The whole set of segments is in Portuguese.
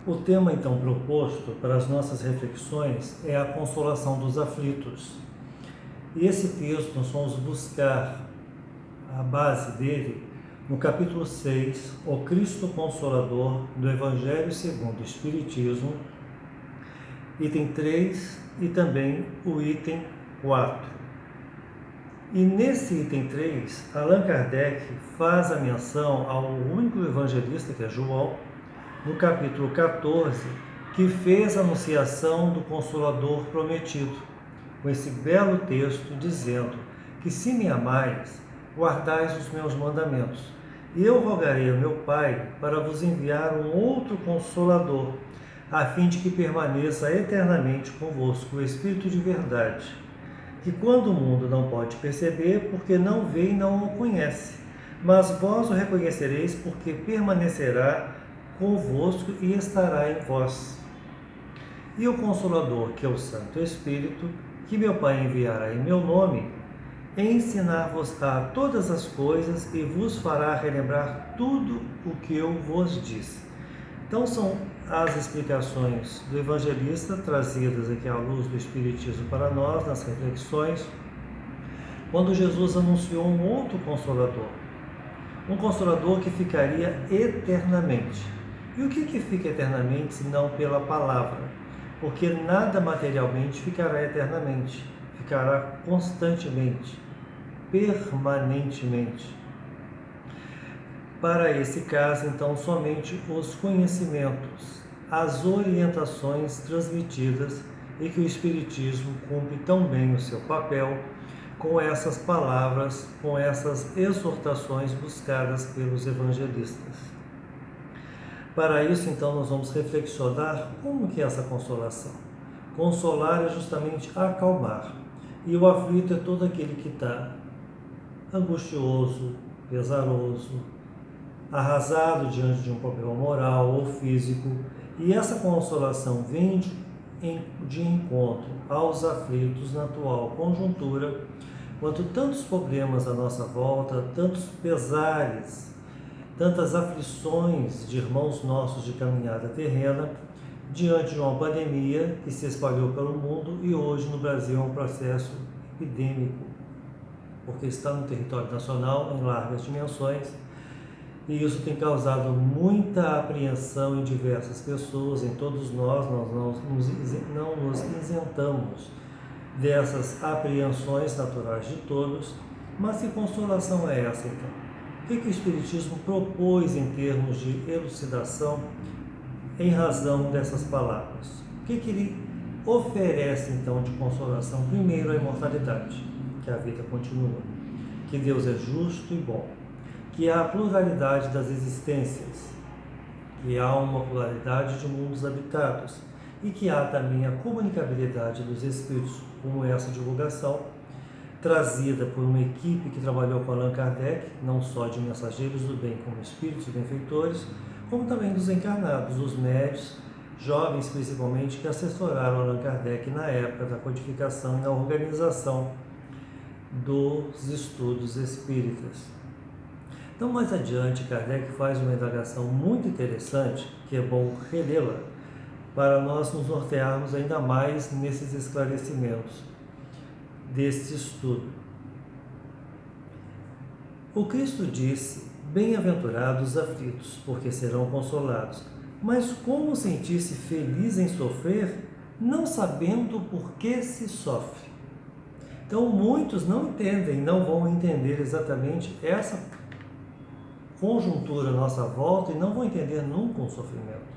O tema então proposto para as nossas reflexões é a consolação dos aflitos. E esse texto nós vamos buscar a base dele no capítulo 6, O Cristo Consolador do Evangelho segundo o Espiritismo, item 3 e também o item 4. E nesse item 3, Allan Kardec faz a menção ao único evangelista, que é João, no capítulo 14, que fez a anunciação do Consolador prometido, com esse belo texto dizendo que se me amais, guardais os meus mandamentos, e eu rogarei ao meu Pai para vos enviar um outro Consolador, a fim de que permaneça eternamente convosco o Espírito de verdade, que quando o mundo não pode perceber, porque não vê e não o conhece, mas vós o reconhecereis, porque permanecerá convosco e estará em vós. E o Consolador, que é o Santo Espírito, que meu Pai enviará em meu nome, ensinar-vos-á todas as coisas e vos fará relembrar tudo o que eu vos disse. Então são as explicações do evangelista trazidas aqui à luz do Espiritismo para nós, nas reflexões, quando Jesus anunciou um outro Consolador. Um Consolador que ficaria eternamente. E o que fica eternamente, se não pela palavra? Porque nada materialmente ficará eternamente, ficará constantemente, permanentemente. Para esse caso, então, somente os conhecimentos, as orientações transmitidas e que o Espiritismo cumpre tão bem o seu papel com essas palavras, com essas exortações buscadas pelos evangelistas. Para isso, então, nós vamos reflexionar como que é essa consolação. Consolar é justamente acalmar. E o aflito é todo aquele que está angustioso, pesaroso, arrasado diante de um problema moral ou físico. E essa consolação vem de encontro aos aflitos na atual conjuntura, quanto tantos problemas à nossa volta, tantos pesares, tantas aflições de irmãos nossos de caminhada terrena, diante de uma pandemia que se espalhou pelo mundo e hoje no Brasil é um processo epidêmico, porque está no território nacional em largas dimensões, e isso tem causado muita apreensão em diversas pessoas, em todos nós não nos isentamos dessas apreensões naturais de todos. Mas que consolação é essa então? O que o Espiritismo propôs em termos de elucidação em razão dessas palavras? O que ele oferece então de consolação? Primeiro, a imortalidade, que a vida continua, que Deus é justo e bom, que há a pluralidade das existências, que há uma pluralidade de mundos habitados e que há também a comunicabilidade dos espíritos, como essa divulgação trazida por uma equipe que trabalhou com Allan Kardec, não só de mensageiros do bem como espíritos e benfeitores, como também dos encarnados, os médios, jovens principalmente, que assessoraram Allan Kardec na época da codificação e na organização dos estudos espíritas. Então, mais adiante, Kardec faz uma indagação muito interessante, que é bom relê-la, para nós nos nortearmos ainda mais nesses esclarecimentos deste estudo. O Cristo disse: bem-aventurados os aflitos, porque serão consolados. Mas como sentir-se feliz em sofrer, não sabendo por que se sofre? Então, muitos não entendem, não vão entender exatamente essa conjuntura à nossa volta e não vão entender nunca o sofrimento.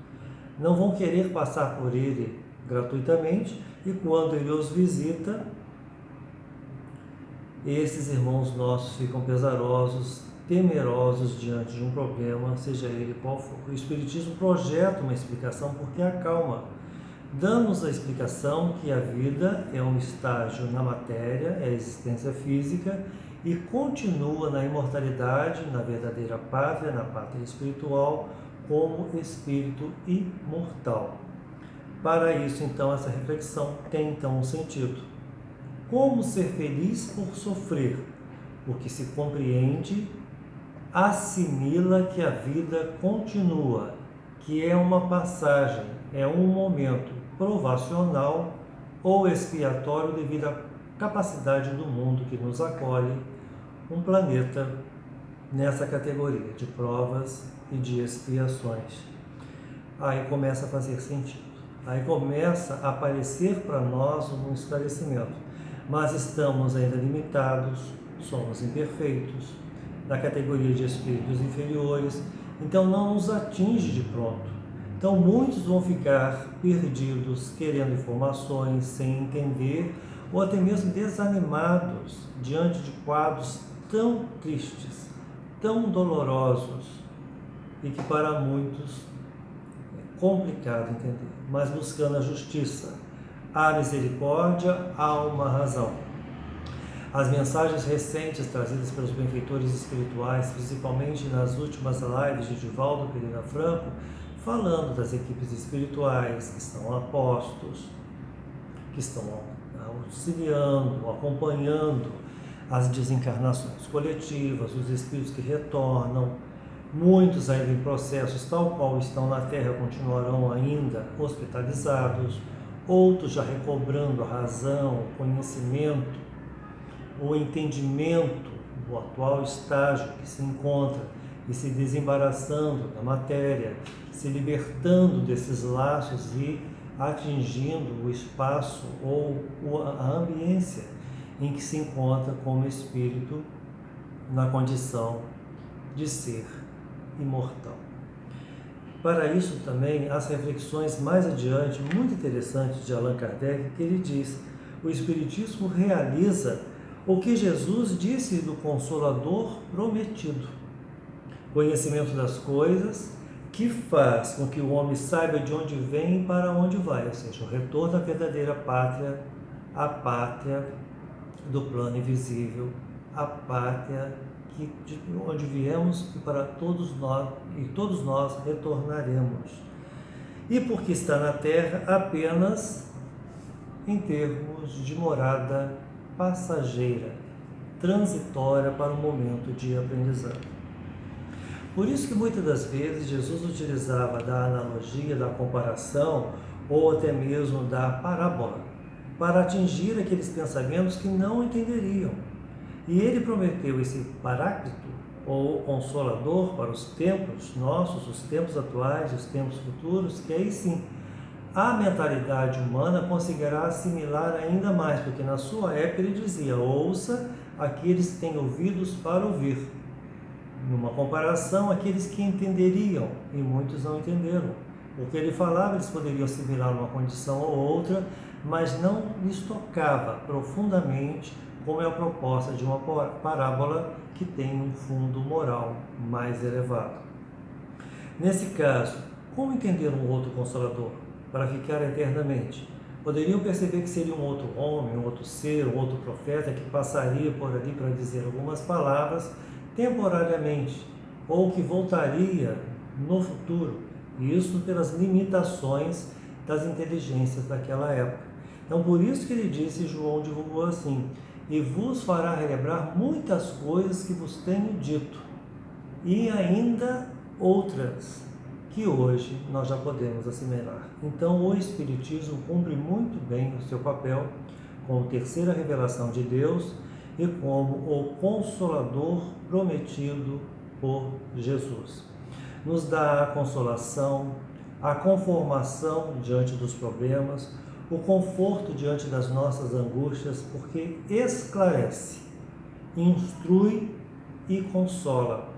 Não vão querer passar por ele gratuitamente, e quando ele os visita, esses irmãos nossos ficam pesarosos, temerosos diante de um problema, seja ele qual for. O Espiritismo projeta uma explicação porque acalma, dando-nos a explicação que a vida é um estágio na matéria, é a existência física, e continua na imortalidade, na verdadeira pátria, na pátria espiritual, como espírito imortal. Para isso, então, essa reflexão tem então um sentido. Como ser feliz por sofrer? Porque se compreende, assimila que a vida continua, que é uma passagem, é um momento provacional ou expiatório devido à capacidade do mundo que nos acolhe, um planeta nessa categoria de provas e de expiações. Aí começa a fazer sentido. Aí começa a aparecer para nós um esclarecimento. Mas estamos ainda limitados, somos imperfeitos, na categoria de espíritos inferiores, então não nos atinge de pronto. Então muitos vão ficar perdidos, querendo informações, sem entender, ou até mesmo desanimados diante de quadros tão tristes, tão dolorosos, e que para muitos é complicado entender, mas buscando a justiça, a misericórdia, há uma razão. As mensagens recentes trazidas pelos benfeitores espirituais, principalmente nas últimas lives de Divaldo Pereira Franco, falando das equipes espirituais que estão a postos, que estão auxiliando, acompanhando as desencarnações coletivas, os espíritos que retornam, muitos ainda em processos tal qual estão na Terra continuarão ainda hospitalizados, outros já recobrando a razão, o conhecimento, o entendimento do atual estágio que se encontra e se desembaraçando da matéria, se libertando desses laços e atingindo o espaço ou a ambiência em que se encontra como espírito na condição de ser imortal. Para isso também, as reflexões mais adiante, muito interessantes de Allan Kardec, que ele diz: o Espiritismo realiza o que Jesus disse do Consolador prometido, conhecimento das coisas, que faz com que o homem saiba de onde vem e para onde vai, ou seja, o retorno à verdadeira pátria, a pátria do plano invisível, a pátria de onde viemos e para todos nós retornaremos. E porque está na Terra apenas em termos de morada passageira, transitória para o momento de aprendizado. Por isso que muitas das vezes Jesus utilizava da analogia, da comparação ou até mesmo da parábola para atingir aqueles pensamentos que não entenderiam. E ele prometeu esse paráclito ou consolador para os tempos nossos, os tempos atuais, os tempos futuros, que aí sim a mentalidade humana conseguirá assimilar ainda mais, porque na sua época ele dizia: ouça aqueles que têm ouvidos para ouvir. Numa comparação, aqueles que entenderiam, e muitos não entenderam. O que ele falava, eles poderiam assimilar numa condição ou outra, mas não lhes tocava profundamente, como é a proposta de uma parábola que tem um fundo moral mais elevado. Nesse caso, como entender um outro Consolador para ficar eternamente? Poderiam perceber que seria um outro homem, um outro ser, um outro profeta que passaria por ali para dizer algumas palavras temporariamente, ou que voltaria no futuro, isso pelas limitações das inteligências daquela época. Então, por isso que ele disse, João divulgou assim: e vos fará relembrar muitas coisas que vos tenho dito, e ainda outras que hoje nós já podemos assimilar. Então, o Espiritismo cumpre muito bem o seu papel como terceira revelação de Deus e como o Consolador prometido por Jesus. Nos dá a consolação, a conformação diante dos problemas, o conforto diante das nossas angústias, porque esclarece, instrui e consola.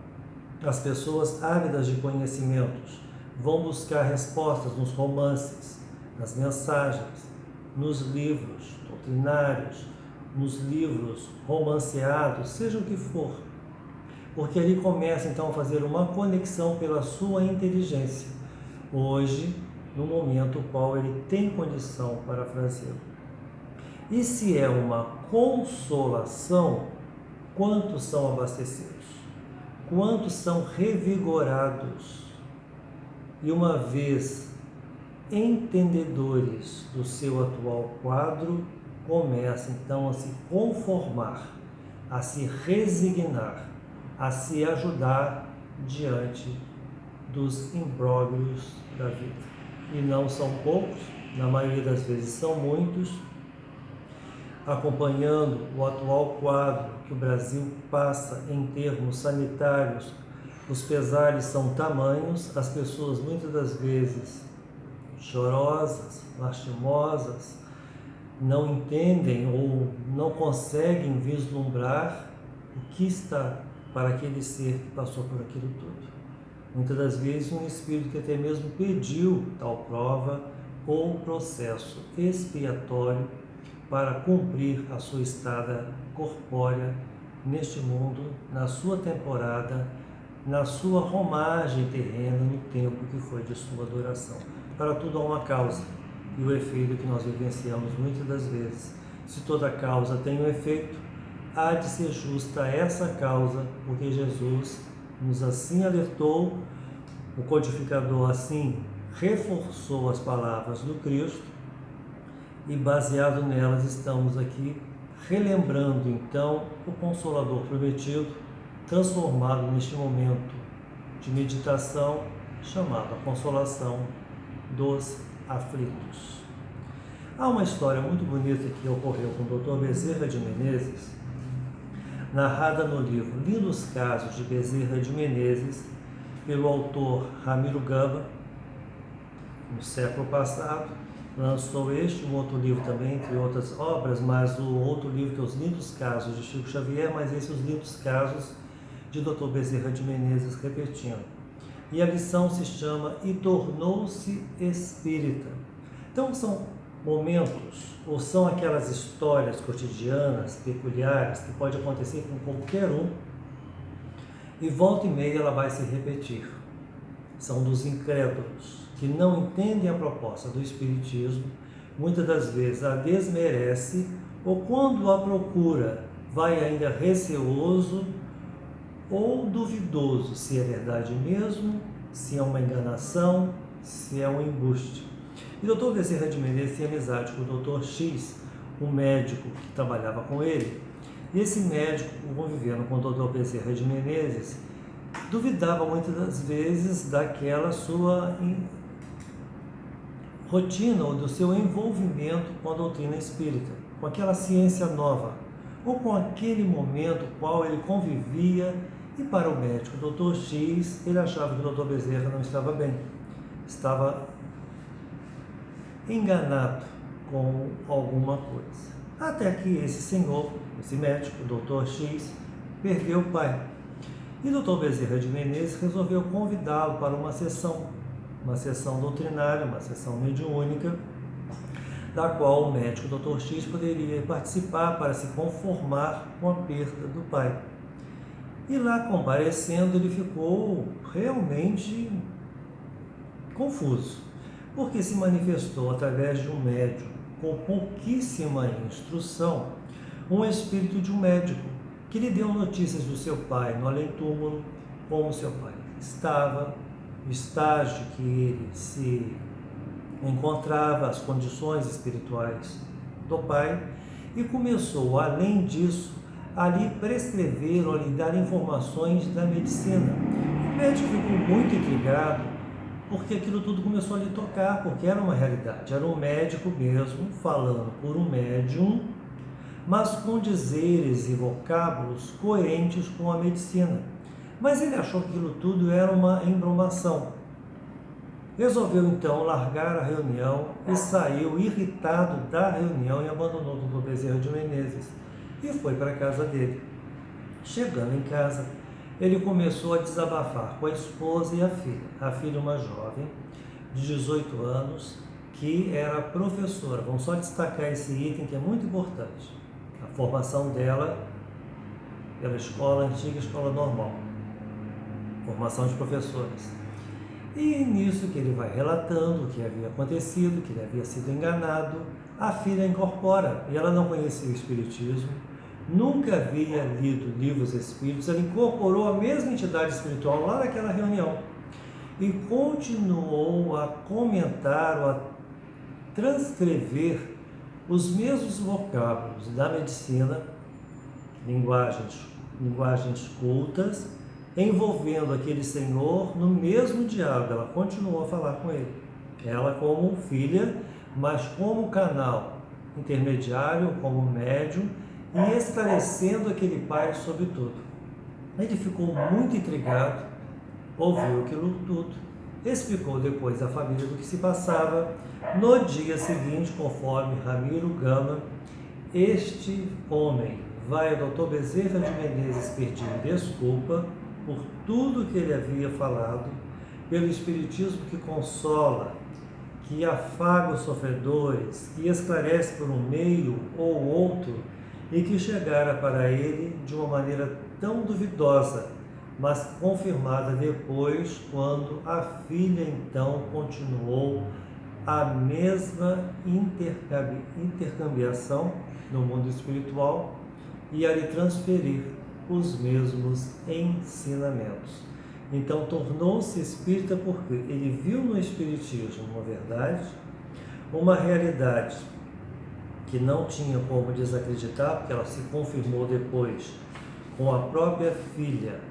As pessoas ávidas de conhecimentos vão buscar respostas nos romances, nas mensagens, nos livros doutrinários, nos livros romanceados, seja o que for, porque ali começa então a fazer uma conexão pela sua inteligência, hoje, no momento qual ele tem condição para fazê-lo. E se é uma consolação, quantos são abastecidos? Quantos são revigorados? E uma vez entendedores do seu atual quadro, começa então a se conformar, a se resignar, a se ajudar diante dos imbróglios da vida. E não são poucos, na maioria das vezes são muitos, acompanhando o atual quadro que o Brasil passa em termos sanitários. Os pesares são tamanhos, as pessoas muitas das vezes chorosas, lastimosas, não entendem ou não conseguem vislumbrar o que está para aquele ser que passou por aquilo tudo. Muitas das vezes um espírito que até mesmo pediu tal prova ou processo expiatório para cumprir a sua estada corpórea neste mundo, na sua temporada, na sua romagem terrena, no tempo que foi de sua duração. Para tudo há uma causa e o efeito que nós vivenciamos muitas das vezes. Se toda causa tem um efeito, há de ser justa essa causa, porque Jesus nos assim alertou, o codificador assim reforçou as palavras do Cristo e baseado nelas estamos aqui relembrando então o Consolador prometido, transformado neste momento de meditação chamado a consolação dos aflitos. Há uma história muito bonita que ocorreu com o Dr. Bezerra de Menezes, narrada no livro Lindos Casos de Bezerra de Menezes, pelo autor Ramiro Gamba, no século passado. Lançou este, um outro livro também, entre outras obras, mas o outro livro que é Os Lindos Casos de Chico Xavier, mas esses Os Lindos Casos de Dr. Bezerra de Menezes repetindo. E a lição se chama E Tornou-se Espírita. Então são momentos, ou são aquelas histórias cotidianas, peculiares, que pode acontecer com qualquer um, e volta e meia ela vai se repetir. São dos incrédulos, que não entendem a proposta do Espiritismo, muitas das vezes a desmerece, ou quando a procura vai ainda receoso ou duvidoso se é verdade mesmo, se é uma enganação, se é um embuste. E o Dr. Bezerra de Menezes tinha amizade com o Dr. X, um médico que trabalhava com ele, e esse médico, convivendo com o Dr. Bezerra de Menezes, duvidava muitas das vezes daquela sua rotina ou do seu envolvimento com a doutrina espírita, com aquela ciência nova, ou com aquele momento qual ele convivia. E para o médico Dr. X, ele achava que o Dr. Bezerra não estava bem, estava enganado com alguma coisa. Até que esse senhor, esse médico, o Dr. X, perdeu o pai. E o Dr. Bezerra de Menezes resolveu convidá-lo para uma sessão doutrinária, uma sessão mediúnica, da qual o médico Dr. X poderia participar para se conformar com a perda do pai. E lá comparecendo, ele ficou realmente confuso, porque se manifestou através de um médium com pouquíssima instrução, um espírito de um médico, que lhe deu notícias do seu pai no além-túmulo, como seu pai estava, o estágio que ele se encontrava, as condições espirituais do pai, e começou, além disso, a lhe prescrever ou a lhe dar informações da medicina. O médico ficou muito intrigado, porque aquilo tudo começou a lhe tocar, porque era uma realidade, era um médico mesmo, falando por um médium, mas com dizeres e vocábulos coerentes com a medicina. Mas ele achou que aquilo tudo era uma embromação. Resolveu então largar a reunião e saiu irritado da reunião e abandonou o Dr. Bezerra de Menezes e foi para a casa dele. Chegando em casa, ele começou a desabafar com a esposa e a filha. A filha, uma jovem de 18 anos, que era professora. Vamos só destacar esse item que é muito importante. A formação dela pela escola antiga, escola normal. Formação de professores. E nisso que ele vai relatando o que havia acontecido, que ele havia sido enganado, a filha incorpora, e ela não conhecia o Espiritismo, nunca havia lido livros espíritos, ela incorporou a mesma entidade espiritual lá naquela reunião e continuou a comentar ou a transcrever os mesmos vocábulos da medicina, linguagens cultas, envolvendo aquele senhor no mesmo diálogo. Ela continuou a falar com ele. Ela como filha, mas como canal intermediário, como médium, e esclarecendo aquele pai sobre tudo. Ele ficou muito intrigado, ouviu aquilo tudo, explicou depois à família do que se passava. No dia seguinte, conforme Ramiro Gama, este homem vai ao Dr. Bezerra de Menezes pedir desculpa por tudo que ele havia falado, pelo Espiritismo que consola, que afaga os sofredores, que esclarece por um meio ou outro, e que chegara para ele de uma maneira tão duvidosa, mas confirmada depois, quando a filha então continuou a mesma intercambiação no mundo espiritual e a lhe transferir os mesmos ensinamentos. Então tornou-se espírita porque ele viu no espiritismo uma verdade, uma realidade que não tinha como desacreditar, porque ela se confirmou depois com a própria filha,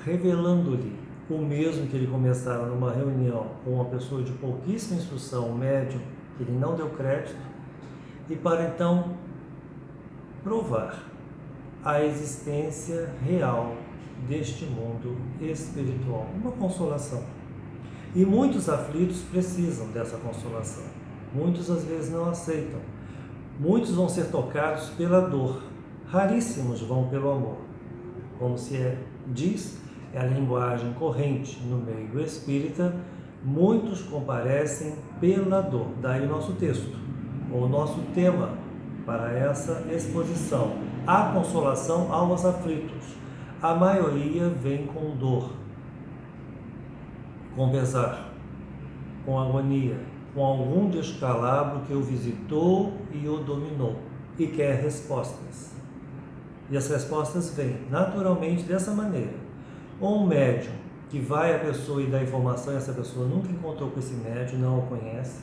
revelando-lhe o mesmo que ele começara numa reunião com uma pessoa de pouquíssima instrução, um médium, que ele não deu crédito, e para então provar a existência real deste mundo espiritual, uma consolação. E muitos aflitos precisam dessa consolação, muitos às vezes não aceitam, muitos vão ser tocados pela dor, raríssimos vão pelo amor, como se diz, é a linguagem corrente no meio espírita, muitos comparecem pela dor. Daí o nosso texto, o nosso tema para essa exposição, a consolação aos aflitos. A maioria vem com dor, com pesar, com agonia, com algum descalabro que o visitou e o dominou, e quer respostas. E as respostas vêm naturalmente dessa maneira. Ou um médium que vai à pessoa e dá informação, e essa pessoa nunca encontrou com esse médium, não o conhece.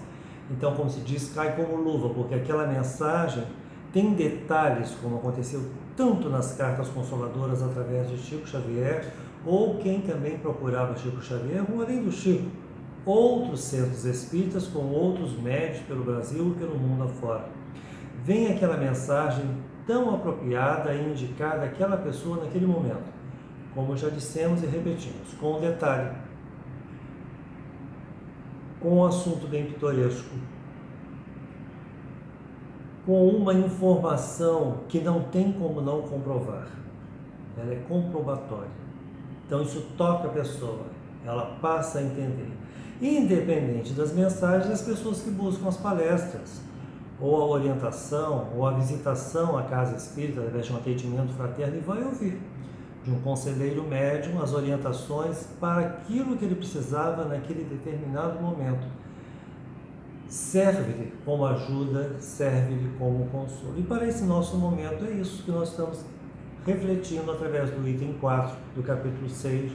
Então, como se diz, cai como luva, porque aquela mensagem tem detalhes, como aconteceu tanto nas cartas consoladoras através de Chico Xavier, ou quem também procurava Chico Xavier, ou além do Chico, outros centros espíritas com outros médios pelo Brasil e pelo mundo afora. Vem aquela mensagem tão apropriada e indicada àquela pessoa naquele momento, como já dissemos e repetimos, com um detalhe, com um assunto bem pitoresco, com uma informação que não tem como não comprovar, ela é comprobatória. Então isso toca a pessoa, ela passa a entender. Independente das mensagens, as pessoas que buscam as palestras, ou a orientação, ou a visitação à casa espírita, através de um atendimento fraterno, e vai ouvir de um conselheiro médium as orientações para aquilo que ele precisava naquele determinado momento. Serve-lhe como ajuda, serve-lhe como consolo. E para esse nosso momento é isso que nós estamos refletindo através do item 4 do capítulo 6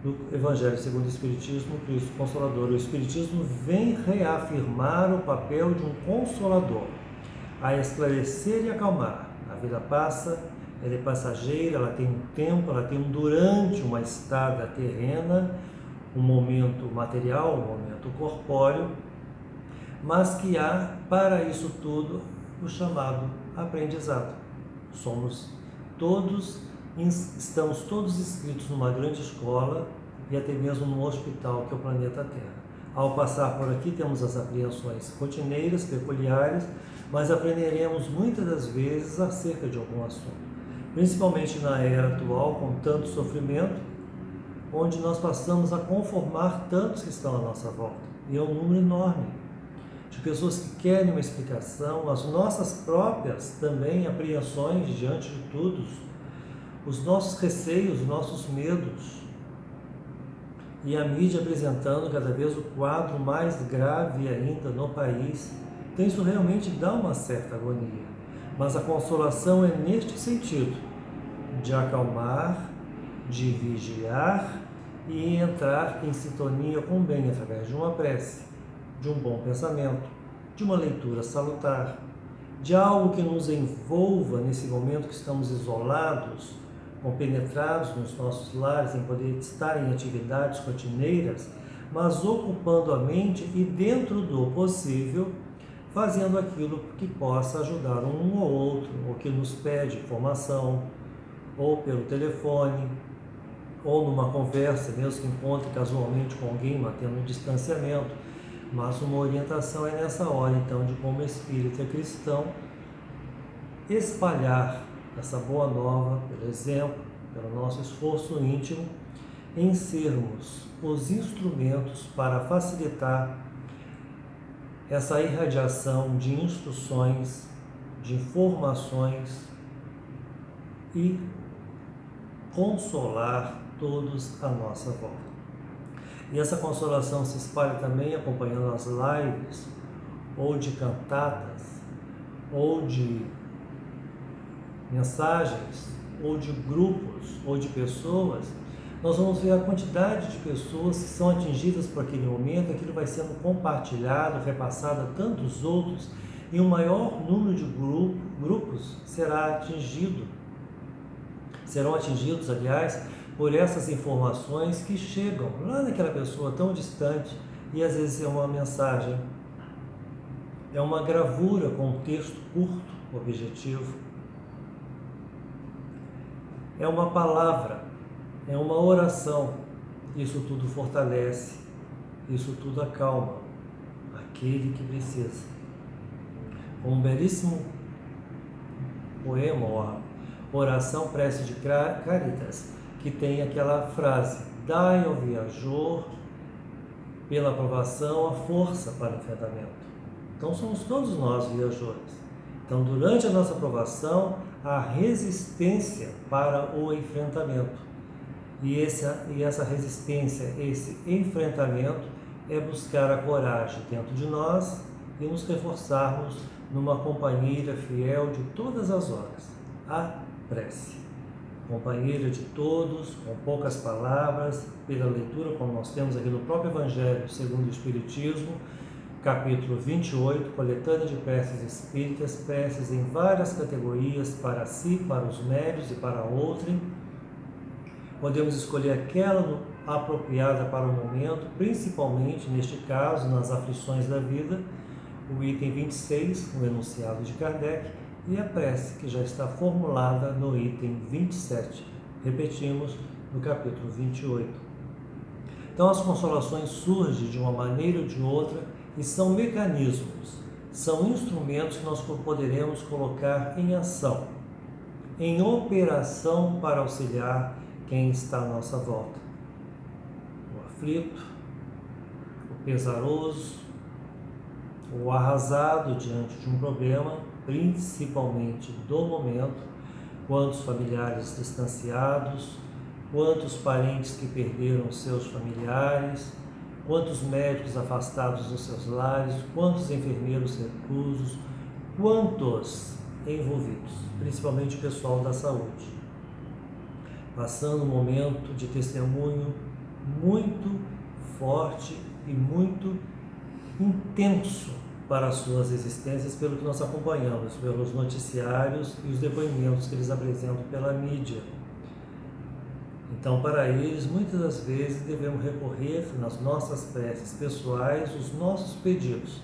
do Evangelho segundo o Espiritismo, Cristo Consolador. O Espiritismo vem reafirmar o papel de um consolador, a esclarecer e acalmar. A vida passa, ela é passageira, ela tem um tempo, ela tem um durante uma estada terrena, um momento material, um momento corpóreo, mas que há para isso tudo o chamado aprendizado. Estamos todos inscritos numa grande escola e até mesmo num hospital que é o planeta Terra. Ao passar por aqui temos as apreensões rotineiras, peculiares, mas aprenderemos muitas das vezes acerca de algum assunto. Principalmente na era atual, com tanto sofrimento, onde nós passamos a conformar tantos que estão à nossa volta. E é um número enorme de pessoas que querem uma explicação, as nossas próprias também apreensões diante de tudo, os nossos receios, os nossos medos. E a mídia apresentando cada vez o quadro mais grave ainda no país. Então isso realmente dá uma certa agonia. Mas a consolação é neste sentido, de acalmar, de vigiar e entrar em sintonia com o bem através de uma prece, de um bom pensamento, de uma leitura salutar, de algo que nos envolva nesse momento que estamos isolados, compenetrados nos nossos lares, em poder estar em atividades rotineiras, mas ocupando a mente e, dentro do possível, fazendo aquilo que possa ajudar um ou outro, ou que nos pede informação, ou pelo telefone, ou numa conversa, mesmo que encontre casualmente com alguém, mantendo um distanciamento. Mas uma orientação é nessa hora, então, de como espírita cristão espalhar essa boa nova, pelo exemplo, pelo nosso esforço íntimo, em sermos os instrumentos para facilitar essa irradiação de instruções, de informações e consolar todos à nossa volta. E essa consolação se espalha também acompanhando as lives, ou de cantatas, ou de mensagens, ou de grupos, ou de pessoas. Nós vamos ver a quantidade de pessoas que são atingidas por aquele momento, aquilo vai sendo compartilhado, repassado a tantos outros, e um maior número de grupos serão atingidos, aliás, por essas informações que chegam lá naquela pessoa tão distante, e às vezes é uma mensagem, é uma gravura com um texto curto, objetivo, é uma palavra, é uma oração. Isso tudo fortalece, isso tudo acalma aquele que precisa. Um belíssimo poema, ou a oração prece de Caritas, que tem aquela frase: dai ao viajor, pela aprovação, a força para o enfrentamento. Então somos todos nós viajores. Então, durante a nossa aprovação, a resistência para o enfrentamento. E essa resistência, esse enfrentamento, é buscar a coragem dentro de nós e nos reforçarmos numa companheira fiel de todas as horas, a prece. Companheira de todos, com poucas palavras, pela leitura, como nós temos aqui no próprio Evangelho segundo o Espiritismo, capítulo 28, coletânea de preces espíritas, preces em várias categorias, para si, para os médios e para outrem. Podemos escolher aquela apropriada para o momento, principalmente, neste caso, nas aflições da vida, o item 26, o enunciado de Kardec, e a prece, que já está formulada no item 27. Repetimos, no capítulo 28. Então, as consolações surgem de uma maneira ou de outra e são mecanismos, são instrumentos que nós poderemos colocar em ação, em operação para auxiliar quem está à nossa volta. O aflito, o pesaroso, o arrasado diante de um problema, principalmente do momento, quantos familiares distanciados, quantos parentes que perderam seus familiares, quantos médicos afastados dos seus lares, quantos enfermeiros reclusos, quantos envolvidos, principalmente o pessoal da saúde, passando um momento de testemunho muito forte e muito intenso para as suas existências, pelo que nós acompanhamos, pelos noticiários e os depoimentos que eles apresentam pela mídia. Então, para eles, muitas das vezes, devemos recorrer nas nossas preces pessoais, os nossos pedidos,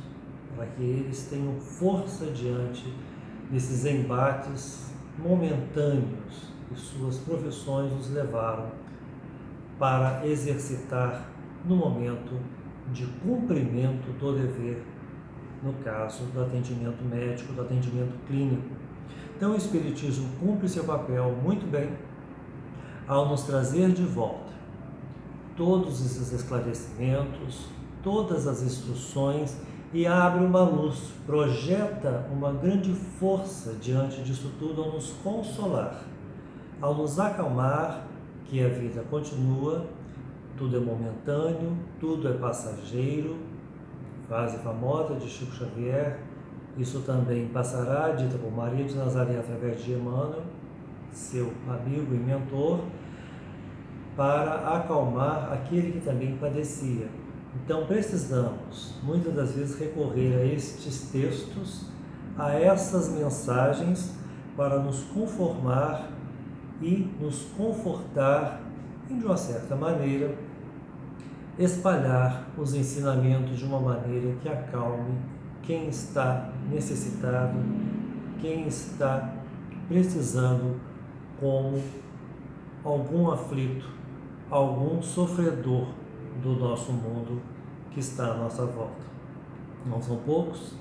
para que eles tenham força diante desses embates momentâneos que suas profissões nos levaram para exercitar no momento de cumprimento do dever, no caso do atendimento médico, do atendimento clínico. Então, o Espiritismo cumpre seu papel muito bem ao nos trazer de volta todos esses esclarecimentos, todas as instruções, e abre uma luz, projeta uma grande força diante disso tudo, ao nos consolar, ao nos acalmar que a vida continua, tudo é momentâneo, tudo é passageiro, frase famosa de Chico Xavier. Isso também passará, dita por Maria de Nazaré através de Emmanuel, seu amigo e mentor, para acalmar aquele que também padecia. Então precisamos, muitas das vezes, recorrer a estes textos, a essas mensagens, para nos conformar e nos confortar e, de uma certa maneira, espalhar os ensinamentos de uma maneira que acalme quem está necessitado, quem está precisando, como algum aflito, algum sofredor do nosso mundo que está à nossa volta. Não são poucos,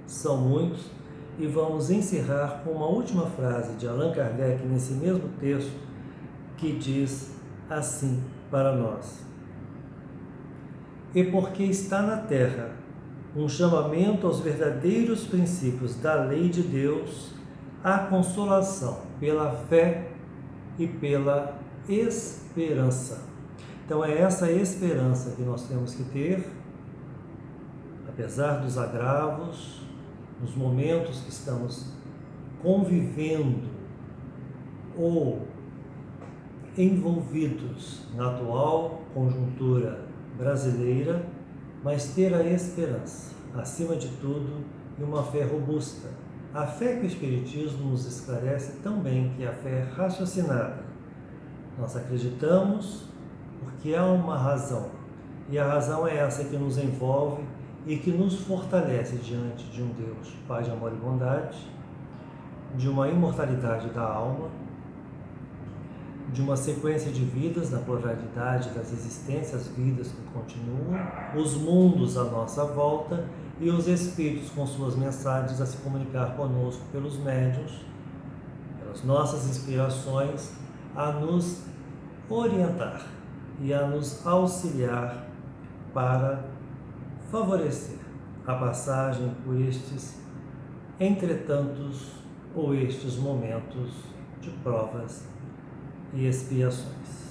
são muitos, e vamos encerrar com uma última frase de Allan Kardec nesse mesmo texto, que diz assim para nós: e porque está na terra um chamamento aos verdadeiros princípios da lei de Deus, a consolação pela fé e pela esperança. Então é essa esperança que nós temos que ter, apesar dos agravos, nos momentos que estamos convivendo ou envolvidos na atual conjuntura brasileira, mas ter a esperança, acima de tudo, e uma fé robusta. A fé que o Espiritismo nos esclarece tão bem, que é a fé raciocinada. Nós acreditamos porque há uma razão, e a razão é essa que nos envolve e que nos fortalece diante de um Deus, Pai de amor e bondade, de uma imortalidade da alma, de uma sequência de vidas na pluralidade das existências, vidas que continuam, os mundos à nossa volta e os espíritos com suas mensagens a se comunicar conosco pelos médiuns, pelas nossas inspirações, a nos orientar e a nos auxiliar para favorecer a passagem por estes entretantos ou estes momentos de provas e expiações.